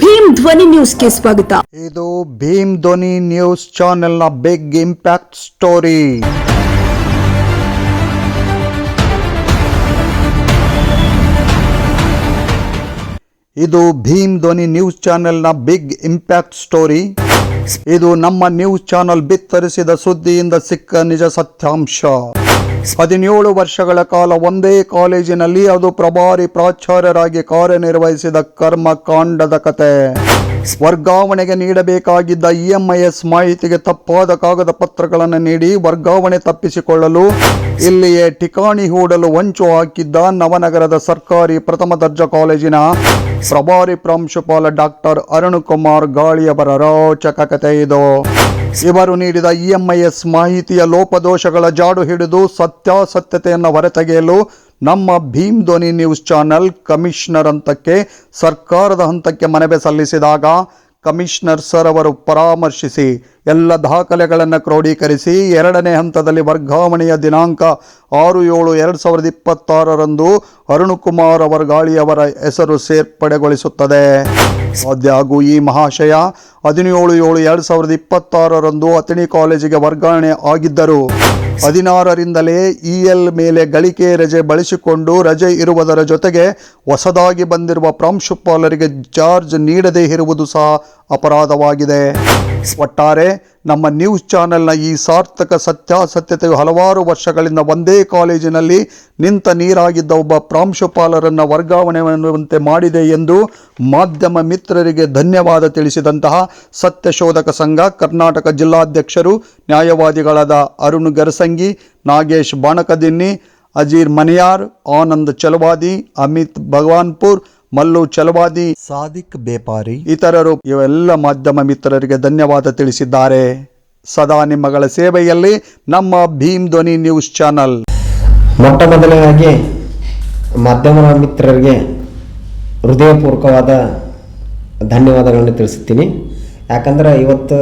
ಭೀಮ್ ಧ್ವನಿ ನ್ಯೂಸ್ಗೆ ಸ್ವಾಗತ. ಇದು ಭೀಮ್ ಧ್ವನಿ ನ್ಯೂಸ್ ಚಾನೆಲ್ನ ಬಿಗ್ ಇಂಪ್ಯಾಕ್ಟ್ ಸ್ಟೋರಿ. ಇದು ಭೀಮ್ ಧ್ವನಿ ನ್ಯೂಸ್ ಚಾನೆಲ್ನ ಬಿಗ್ ಇಂಪ್ಯಾಕ್ಟ್ ಸ್ಟೋರಿ. ಇದು ನಮ್ಮ ನ್ಯೂಸ್ ಚಾನೆಲ್ ಬಿತ್ತರಿಸಿದ ಸುದ್ದಿಯಿಂದ ಸಿಕ್ಕ ನಿಜ ಸತ್ಯಾಂಶ. 17 ವರ್ಷಗಳ ಕಾಲ ಒಂದೇ ಕಾಲೇಜಿನಲ್ಲಿ ಅದು ಪ್ರಭಾರಿ ಪ್ರಾಚಾರ್ಯರಾಗಿ ಕಾರ್ಯನಿರ್ವಹಿಸಿದ ಕರ್ಮಕಾಂಡದ ಕತೆ. ವರ್ಗಾವಣೆಗೆ ನೀಡಬೇಕಾಗಿದ್ದ EMIS ಮಾಹಿತಿಗೆ ತಪ್ಪಾದ ಕಾಗದ ಪತ್ರಗಳನ್ನು ನೀಡಿ ವರ್ಗಾವಣೆ ತಪ್ಪಿಸಿಕೊಳ್ಳಲು ಇಲ್ಲಿಯೇ ಠಿಕಾಣಿ ಹೂಡಲು ಹೊಂಚು ಹಾಕಿದ್ದ ನವನಗರದ ಸರ್ಕಾರಿ ಪ್ರಥಮ ದರ್ಜಾ ಕಾಲೇಜಿನ ಪ್ರಭಾರಿ ಪ್ರಾಂಶುಪಾಲ ಡಾಕ್ಟರ್ ಅರುಣ್ ಕುಮಾರ್ ಗಾಳಿಯವರ ರೋಚಕ ಕತೆ ಇದು. ಇವರು ನೀಡಿದ EMIS ಮಾಹಿತಿಯ ಲೋಪದೋಷಗಳ ಜಾಡು ಹಿಡಿದು ಸತ್ಯಾಸತ್ಯತೆಯನ್ನು ಹೊರತೆಗೆಯಲು ನಮ್ಮ ಭೀಮ್ ಧ್ವನಿ ನ್ಯೂಸ್ ಚಾನೆಲ್ ಕಮಿಷನರ್ ಹಂತಕ್ಕೆ ಸರ್ಕಾರದ ಹಂತಕ್ಕೆ ಮನವಿ ಸಲ್ಲಿಸಿದಾಗ ಕಮಿಷನರ್ ಸರ್ ಅವರು ಪರಾಮರ್ಶಿಸಿ ಎಲ್ಲ ದಾಖಲೆಗಳನ್ನು ಕ್ರೋಢೀಕರಿಸಿ 2ನೇ ಹಂತದಲ್ಲಿ ವರ್ಗಾವಣೆಯ ದಿನಾಂಕ 6/7/2026 ಅರುಣ್ ಕುಮಾರ್ ಅವರ ಗಾಳಿಯವರ ಹೆಸರು ಸೇರ್ಪಡೆಗೊಳಿಸುತ್ತದೆ. ಆದಾಗ್ಯೂ ಈ ಮಹಾಶಯ 17/7/2026 ಅಥಣಿ ಕಾಲೇಜಿಗೆ ವರ್ಗಾವಣೆ ಆಗಿದ್ದರು. 16ರಿಂದಲೇ EL ಮೇಲೆ ಗಳಿಕೆ ರಜೆ ಬಳಸಿಕೊಂಡು ರಜೆ ಇರುವುದರ ಜೊತೆಗೆ ಹೊಸದಾಗಿ ಬಂದಿರುವ ಪ್ರಾಂಶುಪಾಲರಿಗೆ ಚಾರ್ಜ್ ನೀಡದೇ ಇರುವುದು ಸಹ ಅಪರಾಧವಾಗಿದೆ. ಒಟ್ಟಾರೆ ನಮ್ಮ ನ್ಯೂಸ್ ಚಾನೆಲ್ನ ಈ ಸಾರ್ಥಕ ಸತ್ಯಾಸತ್ಯತೆಯು ಹಲವಾರು ವರ್ಷಗಳಿಂದ ಒಂದೇ ಕಾಲೇಜಿನಲ್ಲಿ ನಿಂತ ನೀರಾಗಿದ್ದ ಒಬ್ಬ ಪ್ರಾಂಶುಪಾಲರನ್ನು ವರ್ಗಾವಣೆಯನ್ನುವಂತೆ ಮಾಡಿದೆ ಎಂದು ಮಾಧ್ಯಮ ಮಿತ್ರರಿಗೆ ಧನ್ಯವಾದ ತಿಳಿಸಿದಂತಹ ಸತ್ಯಶೋಧಕ ಸಂಘ ಕರ್ನಾಟಕ ಜಿಲ್ಲಾಧ್ಯಕ್ಷರು ನ್ಯಾಯವಾದಿಗಳಾದ ಅರುಣ್ ಗರಸಂಗಿ, ನಾಗೇಶ್ ಬಾಣಕದಿನ್ನಿ, ಅಜೀರ್ ಮನಿಯಾರ್, ಆನಂದ್ ಚಲವಾದಿ, ಅಮಿತ್ ಭಗವಾನ್ಪುರ್, ಮಲ್ಲು ಚಲವಾದಿ, ಸಾದಿಕ್ ಬೇಪಾರಿ ಇತರರು ಇವೆಲ್ಲ ಮಾಧ್ಯಮ ಮಿತ್ರರಿಗೆ ಧನ್ಯವಾದ ತಿಳಿಸಿದ್ದಾರೆ. ಸದಾ ನಿಮ್ಮಗಳ ಸೇವೆಯಲ್ಲಿ ನಮ್ಮ ಭೀಮ್ ಧ್ವನಿ ನ್ಯೂಸ್ ಚಾನಲ್. ಮೊಟ್ಟ ಮೊದಲನೇದಾಗಿ ಮಾಧ್ಯಮ ಮಿತ್ರರಿಗೆ ಹೃದಯಪೂರ್ವಕವಾದ ಧನ್ಯವಾದಗಳನ್ನು ತಿಳಿಸುತ್ತೀನಿ. ಯಾಕಂದ್ರೆ ಇವತ್ತು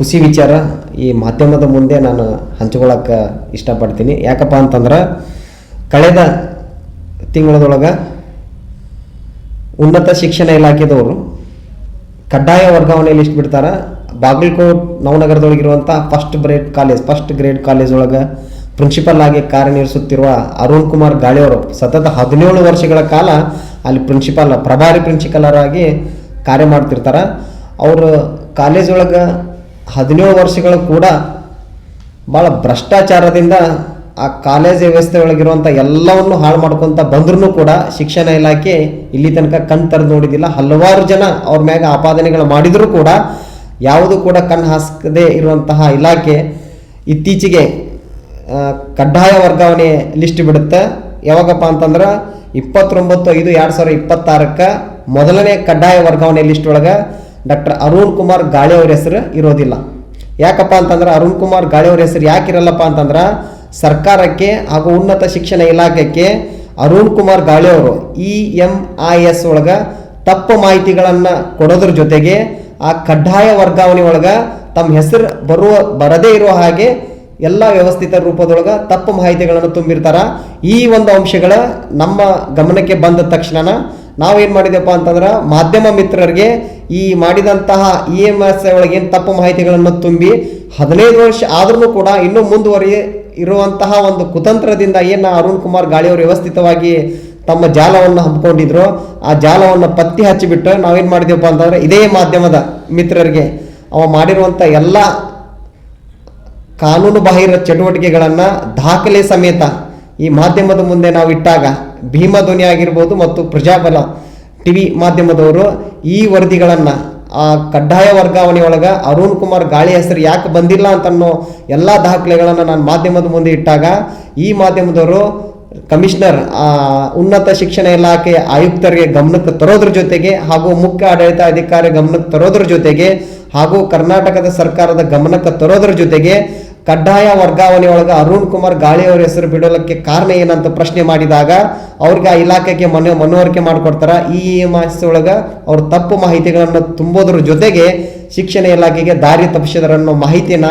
ಖುಷಿ ವಿಚಾರ ಈ ಮಾಧ್ಯಮದ ಮುಂದೆ ನಾನು ಹಂಚಿಕೊಳ್ಳೋಕೆ ಇಷ್ಟಪಡ್ತೀನಿ. ಯಾಕಪ್ಪ ಅಂತಂದ್ರೆ ಕಳೆದ ತಿಂಗಳದೊಳಗೆ ಉನ್ನತ ಶಿಕ್ಷಣ ಇಲಾಖೆದವರು ಕಡ್ಡಾಯ ವರ್ಗಾವಣೆ ಲಿಸ್ಟ್ ಬಿಡ್ತಾರೆ. ಬಾಗಲಕೋಟ್ ನವನಗರದೊಳಗಿರುವಂಥ ಫಸ್ಟ್ ಗ್ರೇಡ್ ಕಾಲೇಜ್ ಒಳಗೆ ಪ್ರಿನ್ಸಿಪಲ್ ಆಗಿ ಕಾರ್ಯನಿರ್ವಹಿಸುತ್ತಿರುವ ಅರುಣ್ ಕುಮಾರ್ ಗಾಳಿಯವರು ಸತತ 17 ವರ್ಷಗಳ ಕಾಲ ಅಲ್ಲಿ ಪ್ರಭಾರಿ ಪ್ರಿನ್ಸಿಪಲರ್ ಆಗಿ ಕಾರ್ಯ ಮಾಡ್ತಿರ್ತಾರೆ. ಅವರು ಕಾಲೇಜ್ ಒಳಗೆ 17 ವರ್ಷಗಳು ಕೂಡ ಭಾಳ ಭ್ರಷ್ಟಾಚಾರದಿಂದ ಆ ಕಾಲೇಜ್ ವ್ಯವಸ್ಥೆ ಒಳಗಿರುವಂಥ ಎಲ್ಲವನ್ನು ಹಾಳು ಮಾಡ್ಕೊತ ಬಂದ್ರೂ ಕೂಡ ಶಿಕ್ಷಣ ಇಲಾಖೆ ಇಲ್ಲಿ ತನಕ ಕಣ್ಣು ತೆರೆದು ನೋಡಿದ್ದಿಲ್ಲ. ಹಲವಾರು ಜನ ಅವ್ರ ಮ್ಯಾಗ ಆಪಾದನೆಗಳು ಮಾಡಿದರೂ ಕೂಡ ಯಾವುದು ಕೂಡ ಕಣ್ಣು ಹಾಸ್ಕದೇ ಇರುವಂತಹ ಇಲಾಖೆ ಇತ್ತೀಚೆಗೆ ಕಡ್ಡಾಯ ವರ್ಗಾವಣೆ ಲಿಸ್ಟ್ ಬಿಡುತ್ತೆ. ಯಾವಾಗಪ್ಪ ಅಂತಂದ್ರೆ 29/5/2026 ಮೊದಲನೇ ಕಡ್ಡಾಯ ವರ್ಗಾವಣೆ ಲಿಸ್ಟ್ ಒಳಗೆ ಡಾಕ್ಟರ್ ಅರುಣ್ ಕುಮಾರ್ ಗಾಳಿಯವ್ರ ಹೆಸರು ಇರೋದಿಲ್ಲ. ಯಾಕಪ್ಪ ಅಂತಂದ್ರೆ ಅರುಣ್ ಕುಮಾರ್ ಗಾಳಿಯವ್ರ ಹೆಸರು ಯಾಕಿರಲ್ಲಪ್ಪ ಅಂತಂದ್ರೆ ಸರ್ಕಾರಕ್ಕೆ ಹಾಗೂ ಉನ್ನತ ಶಿಕ್ಷಣ ಇಲಾಖೆಗೆ ಅರುಣ್ ಕುಮಾರ್ ಗಾಳಿಯವರು EMIS ಒಳಗೆ ತಪ್ಪು ಮಾಹಿತಿಗಳನ್ನು ಕೊಡೋದ್ರ ಜೊತೆಗೆ ಆ ಕಡ್ಡಾಯ ವರ್ಗಾವಣೆ ಒಳಗೆ ತಮ್ಮ ಹೆಸರು ಬರದೇ ಇರುವ ಹಾಗೆ ಎಲ್ಲ ವ್ಯವಸ್ಥಿತ ರೂಪದೊಳಗೆ ತಪ್ಪು ಮಾಹಿತಿಗಳನ್ನು ತುಂಬಿರ್ತಾರೆ. ಈ ಒಂದು ಅಂಶಗಳ ನಮ್ಮ ಗಮನಕ್ಕೆ ಬಂದ ತಕ್ಷಣ ನಾವೇನು ಮಾಡಿದೆಪ್ಪ ಅಂತಂದ್ರೆ ಮಾಧ್ಯಮ ಮಿತ್ರರಿಗೆ ಈ ಮಾಡಿದಂತಹ EMIS ಒಳಗೆ ಏನು ತಪ್ಪು ಮಾಹಿತಿಗಳನ್ನು ತುಂಬಿ 15 ವರ್ಷ ಆದ್ರೂ ಕೂಡ ಇನ್ನೂ ಇರುವಂತಹ ಒಂದು ಕುತಂತ್ರದಿಂದ ಏನು ಅರುಣ್ ಕುಮಾರ್ ಗಾಳಿಯವರು ವ್ಯವಸ್ಥಿತವಾಗಿ ತಮ್ಮ ಜಾಲವನ್ನು ಹಮ್ಮಿಕೊಂಡಿದ್ರು ಆ ಜಾಲವನ್ನು ಪತ್ತಿ ಹಚ್ಚಿಬಿಟ್ಟು ನಾವೇನು ಮಾಡಿದೆವಪ್ಪ ಅಂತಂದ್ರೆ ಇದೇ ಮಾಧ್ಯಮದ ಮಿತ್ರರಿಗೆ ಅವ ಮಾಡಿರುವಂಥ ಎಲ್ಲ ಕಾನೂನು ಬಾಹಿರ ಚಟುವಟಿಕೆಗಳನ್ನು ದಾಖಲೆ ಸಮೇತ ಈ ಮಾಧ್ಯಮದ ಮುಂದೆ ನಾವು ಇಟ್ಟಾಗ ಭೀಮ ಧ್ವನಿ ಆಗಿರ್ಬೋದು ಮತ್ತು ಪ್ರಜಾಬಲ TV ಮಾಧ್ಯಮದವರು ಈ ವರದಿಗಳನ್ನು ಆ ಕಡ್ಡಾಯ ವರ್ಗಾವಣೆ ಒಳಗೆ ಅರುಣ್ ಕುಮಾರ್ ಗಾಳಿ ಹೆಸರು ಯಾಕೆ ಬಂದಿಲ್ಲ ಅಂತನ್ನೋ ಎಲ್ಲ ದಾಖಲೆಗಳನ್ನು ನಾನು ಮಾಧ್ಯಮದ ಮುಂದೆ ಇಟ್ಟಾಗ ಈ ಮಾಧ್ಯಮದವರು ಕಮಿಷನರ್ ಉನ್ನತ ಶಿಕ್ಷಣ ಇಲಾಖೆ ಆಯುಕ್ತರಿಗೆ ಗಮನಕ್ಕೆ ತರೋದ್ರ ಜೊತೆಗೆ ಹಾಗೂ ಮುಖ್ಯ ಆಡಳಿತ ಅಧಿಕಾರಿ ಗಮನಕ್ಕೆ ತರೋದ್ರ ಜೊತೆಗೆ ಹಾಗೂ ಕರ್ನಾಟಕದ ಸರ್ಕಾರದ ಗಮನಕ್ಕೆ ತರೋದ್ರ ಜೊತೆಗೆ ಕಡ್ಡಾಯ ವರ್ಗಾವಣೆ ಒಳಗೆ ಅರುಣ್ ಕುಮಾರ್ ಗಾಳಿಯವರ ಹೆಸರು ಬಿಡೋದಕ್ಕೆ ಕಾರಣ ಏನಂತ ಪ್ರಶ್ನೆ ಮಾಡಿದಾಗ ಅವ್ರಿಗೆ ಆ ಇಲಾಖೆಗೆ ಮನವರಿಕೆ ಮಾಡಿಕೊಡ್ತಾರೆ. EMIS ಒಳಗೆ ಅವ್ರು ತಪ್ಪು ಮಾಹಿತಿಗಳನ್ನು ತುಂಬೋದ್ರ ಜೊತೆಗೆ ಶಿಕ್ಷಣ ಇಲಾಖೆಗೆ ದಾರಿ ತಪ್ಪಿಸಿದರನ್ನೋ ಮಾಹಿತಿನ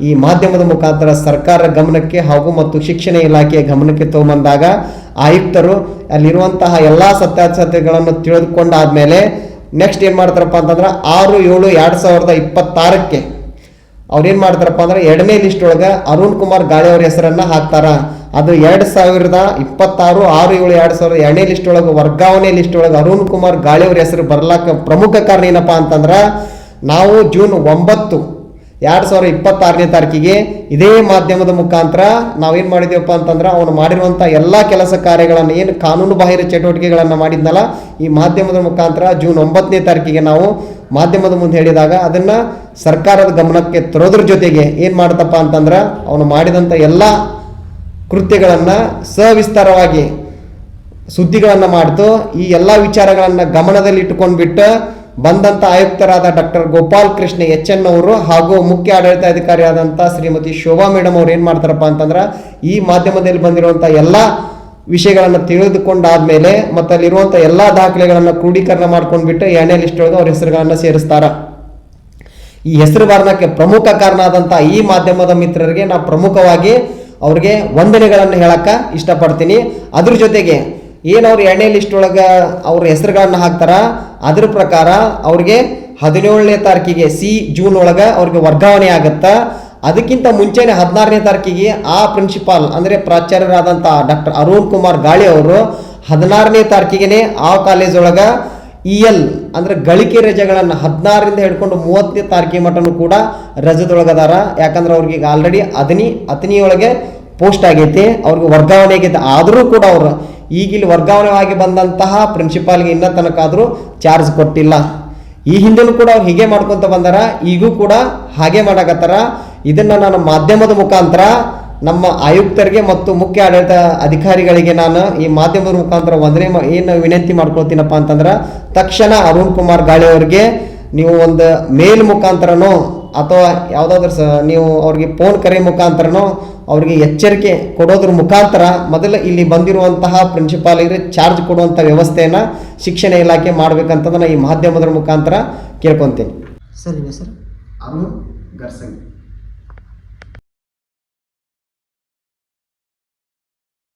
ಈ ಮಾಧ್ಯಮದ ಮುಖಾಂತರ ಸರ್ಕಾರ ಗಮನಕ್ಕೆ ಹಾಗೂ ಮತ್ತು ಶಿಕ್ಷಣ ಇಲಾಖೆಯ ಗಮನಕ್ಕೆ ತಗೊಂಬಂದಾಗ ಆಯುಕ್ತರು ಅಲ್ಲಿರುವಂತಹ ಎಲ್ಲ ಸತ್ಯಾಸತ್ಯತೆಗಳನ್ನು ತಿಳಿದುಕೊಂಡಾದ್ಮೇಲೆ ನೆಕ್ಸ್ಟ್ ಏನು ಮಾಡ್ತಾರಪ್ಪ ಅಂತಂದ್ರೆ 6/7/2026 ಅವ್ರೇನು ಮಾಡ್ತಾರಪ್ಪ ಅಂದ್ರೆ 2ನೇ ಲಿಸ್ಟ್ ಒಳಗೆ ಅರುಣ್ ಕುಮಾರ್ ಗಾಳಿ ಅವ್ರ ಹೆಸರನ್ನು ಹಾಕ್ತಾರ. ಅದು 2026 6/7/2022 ಲಿಸ್ಟ್ ಒಳಗೆ ವರ್ಗಾವಣೆ ಲಿಸ್ಟ್ ಒಳಗೆ ಅರುಣ್ ಕುಮಾರ್ ಗಾಳಿ ಅವ್ರ ಹೆಸರು ಬರ್ಲಾಕ ಪ್ರಮುಖ ಕಾರಣ ಏನಪ್ಪ ಅಂತಂದ್ರೆ ನಾವು ಜೂನ್ 9 2026ನೇ ತಾರೀಕಿಗೆ ಇದೇ ಮಾಧ್ಯಮದ ಮುಖಾಂತರ ನಾವೇನು ಮಾಡಿದೀವಪ್ಪ ಅಂತಂದ್ರೆ ಅವನು ಮಾಡಿರುವಂಥ ಎಲ್ಲ ಕೆಲಸ ಕಾರ್ಯಗಳನ್ನು ಏನು ಕಾನೂನು ಬಾಹಿರ ಚಟುವಟಿಕೆಗಳನ್ನು ಮಾಡಿದ್ನಲ್ಲ ಈ ಮಾಧ್ಯಮದ ಮುಖಾಂತರ ಜೂನ್ 9ನೇ ತಾರೀಕಿಗೆ ನಾವು ಮಾಧ್ಯಮದ ಮುಂದೆ ಹೇಳಿದಾಗ ಅದನ್ನು ಸರ್ಕಾರದ ಗಮನಕ್ಕೆ ತರೋದ್ರ ಜೊತೆಗೆ ಏನು ಮಾಡ್ತಪ್ಪ ಅಂತಂದ್ರೆ ಅವನು ಮಾಡಿದಂಥ ಎಲ್ಲ ಕೃತ್ಯಗಳನ್ನು ಸವಿಸ್ತಾರವಾಗಿ ಸುದ್ದಿಗಳನ್ನು ಮಾಡ್ತು. ಈ ಎಲ್ಲ ವಿಚಾರಗಳನ್ನು ಗಮನದಲ್ಲಿ ಇಟ್ಟುಕೊಂಡ್ಬಿಟ್ಟು ಬಂದಂಥ ಆಯುಕ್ತರಾದ ಡಾಕ್ಟರ್ ಗೋಪಾಲ್ ಕೃಷ್ಣ HN ಅವರು ಹಾಗೂ ಮುಖ್ಯ ಆಡಳಿತಾಧಿಕಾರಿಯಾದಂಥ ಶ್ರೀಮತಿ ಶೋಭಾ ಮೇಡಮ್ ಅವ್ರು ಏನು ಮಾಡ್ತಾರಪ್ಪ ಅಂತಂದ್ರೆ ಈ ಮಾಧ್ಯಮದಲ್ಲಿ ಬಂದಿರುವಂಥ ಎಲ್ಲ ವಿಷಯಗಳನ್ನು ತಿಳಿದುಕೊಂಡಾದ್ಮೇಲೆ ಮತ್ತು ಅಲ್ಲಿರುವಂಥ ಎಲ್ಲ ದಾಖಲೆಗಳನ್ನು ಕ್ರೋಢೀಕರಣ ಮಾಡ್ಕೊಂಡ್ಬಿಟ್ಟು 2ನೇ ಲಿಸ್ಟ್ ಒಳಗೆ ಅವ್ರ ಹೆಸರುಗಳನ್ನು ಸೇರಿಸ್ತಾರ. ಈ ಹೆಸರು ಬಾರಣಕ್ಕೆ ಪ್ರಮುಖ ಕಾರಣ ಆದಂಥ ಈ ಮಾಧ್ಯಮದ ಮಿತ್ರರಿಗೆ ನಾವು ಪ್ರಮುಖವಾಗಿ ಅವ್ರಿಗೆ ವಂದನೆಗಳನ್ನು ಹೇಳಕ್ಕೆ ಇಷ್ಟಪಡ್ತೀನಿ. ಅದ್ರ ಜೊತೆಗೆ ಏನು ಅವ್ರು 2ನೇ ಲಿಸ್ಟ್ ಒಳಗೆ ಅವ್ರ ಹೆಸರುಗಳನ್ನು ಹಾಕ್ತಾರ ಅದ್ರ ಪ್ರಕಾರ ಅವ್ರಿಗೆ 17ನೇ ತಾರೀಕಿಗೆ ಜೂನ್ ಒಳಗೆ ಅವ್ರಿಗೆ ವರ್ಗಾವಣೆ ಆಗುತ್ತಾ. ಅದಕ್ಕಿಂತ ಮುಂಚೆನೆ 16ನೇ ತಾರೀಕಿಗೆ ಆ ಪ್ರಿನ್ಸಿಪಾಲ್ ಅಂದರೆ ಪ್ರಾಚಾರ್ಯರಾದಂಥ ಡಾಕ್ಟರ್ ಅರುಣ್ ಕುಮಾರ್ ಗಾಳಿ ಅವರು 16ನೇ ತಾರೀಕಿಗೆ ಆ ಕಾಲೇಜ್ ಒಳಗೆ EL ಅಂದರೆ ಗಳಿಕೆ ರಜೆಗಳನ್ನು 16ರಿಂದ ಹಿಡ್ಕೊಂಡು 30ನೇ ತಾರೀಕಿಗೆ ಮಟನೂ ಕೂಡ ರಜದೊಳಗದಾರ. ಯಾಕಂದ್ರೆ ಅವ್ರಿಗೆ ಈಗ ಆಲ್ರೆಡಿ ಅತನಿಯೊಳಗೆ ಪೋಸ್ಟ್ ಆಗೈತಿ, ಅವ್ರಿಗೆ ವರ್ಗಾವಣೆ ಆಗೈತೆ. ಆದರೂ ಕೂಡ ಅವರು ಈಗಿಲ್ಲಿ ವರ್ಗಾವಣೆ ಆಗಿ ಬಂದಂತಹ ಪ್ರಿನ್ಸಿಪಾಲ್ಗೆ ಇನ್ನೂ ತನಕ ಆದರೂ ಚಾರ್ಜ್ ಕೊಟ್ಟಿಲ್ಲ. ಈ ಹಿಂದೆನೂ ಕೂಡ ಅವ್ರು ಹೀಗೆ ಮಾಡ್ಕೊತ ಬಂದಾರ, ಈಗೂ ಕೂಡ ಹಾಗೆ ಮಾಡಕತ್ತಾರ. ಇದನ್ನು ನಾನು ಮಾಧ್ಯಮದ ಮುಖಾಂತರ ನಮ್ಮ ಆಯುಕ್ತರಿಗೆ ಮತ್ತು ಮುಖ್ಯ ಆಡಳಿತ ಅಧಿಕಾರಿಗಳಿಗೆ ನಾನು ಈ ಮಾಧ್ಯಮದ ಮುಖಾಂತರ ಏನು ವಿನಂತಿ ಮಾಡ್ಕೊಳ್ತೀನಪ್ಪ ಅಂತಂದ್ರೆ ತಕ್ಷಣ ಅರುಣ್ ಕುಮಾರ್ ಗಾಳಿ ಅವ್ರಿಗೆ ನೀವು ಒಂದು ಮೇಲ್ ಮುಖಾಂತರನೋ ಅಥವಾ ಯಾವುದಾದ್ರೂ ನೀವು ಅವ್ರಿಗೆ ಫೋನ್ ಕರೆ ಮುಖಾಂತರನೋ ಅವ್ರಿಗೆ ಎಚ್ಚರಿಕೆ ಕೊಡೋದ್ರ ಮುಖಾಂತರ ಮೊದಲು ಇಲ್ಲಿ ಬಂದಿರುವಂತಹ ಪ್ರಿನ್ಸಿಪಾಲಿಗೆ ಚಾರ್ಜ್ ಕೊಡುವಂಥ ವ್ಯವಸ್ಥೆಯನ್ನು ಶಿಕ್ಷಣ ಇಲಾಖೆ ಮಾಡಬೇಕಂತಂದ್ರೆ ನಾನು ಈ ಮಾಧ್ಯಮದ ಮುಖಾಂತರ ಕೇಳ್ಕೊತೀನಿ. ಸರ್ ನಿಮ್ಮ ಹೆಸರು? ಅರುಣ್ ಗರ್ಸಂಗಿ.